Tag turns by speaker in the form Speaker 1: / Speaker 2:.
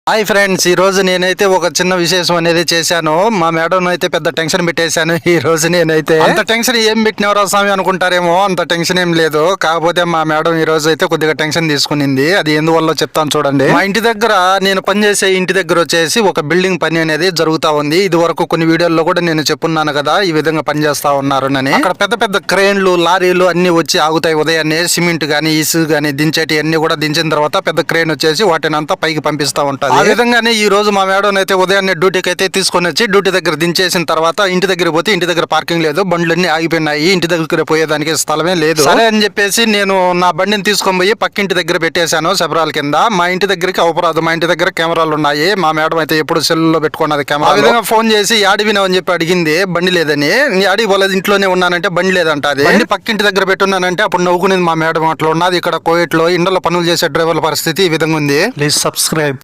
Speaker 1: Hi friends, ఈ రోజు నేనైతే ఒక చిన్న విశేషం అనేది చేశాను. మా మేడం అయితే పెద్ద టెన్షన్ పెట్టేశాను. ఈ రోజు నేనైతే అంత టెన్షన్ ఏం పెట్టినవరా స్వామి అనుకుంటారేమో, అంత టెన్షన్ ఏం లేదు. కాకపోతే మా మేడం ఈ రోజు అయితే కొద్దిగా టెన్షన్ తీసుకునింది. అది ఎందువల్ల చెప్తాను చూడండి. మా ఇంటి దగ్గర నేను పనిచేసే ఇంటి దగ్గర వచ్చేసి ఒక బిల్డింగ్ పని అనేది జరుగుతా ఉంది. ఇది వరకు కొన్ని వీడియోల్లో కూడా నేను చెప్పున్నాను కదా, ఈ విధంగా పని చేస్తా ఉన్నారు అని. అక్కడ పెద్ద పెద్ద క్రేన్లు, లారీలు అన్ని వచ్చి ఆగుతాయి ఉదయాన్నే. సిమెంట్ గానీ, ఇసుక గానీ దించేటి అన్ని కూడా దించిన తర్వాత పెద్ద క్రేన్ వచ్చేసి వాటిని అంతా పైకి పంపిస్తా ఉంటది. ఆ విధంగానే ఈ రోజు మా మేడం అయితే ఉదయాన్నే డ్యూటీకి అయితే తీసుకొని వచ్చి డ్యూటీ దగ్గర దించేసిన తర్వాత ఇంటి దగ్గర పోతే ఇంటి దగ్గర పార్కింగ్ లేదు, బండ్లన్నీ ఆగిపోయినాయి. ఇంటి దగ్గర పోయేదానికి స్థలమే లేదు. సరే అని చెప్పేసి నేను నా బండిని తీసుకొని పోయి పక్కింటి దగ్గర పెట్టేశాను, శబరాల కింద. మా ఇంటి దగ్గరికి అవపరాదు, మా ఇంటి దగ్గర కెమెరాలు ఉన్నాయి. మా మేడం అయితే ఎప్పుడు సెల్లో పెట్టుకున్నది కెమెరా. ఆ విధంగా ఫోన్ చేసి యాడివినావు అని చెప్పి అడిగింది, బండి లేదని. యాడికి పోలేదు, ఇంట్లోనే ఉన్నానంటే బండి లేదంట. అది బండి పక్కింటి దగ్గర పెట్టున్నానంటే అప్పుడు నవ్వుకునేది మా మేడం. అట్లా ఉన్నది ఇక్కడ కోయిట్లో ఇండలో పనులు చేసే డ్రైవర్ల పరిస్థితి ఈ విధంగా ఉంది. Please subscribe.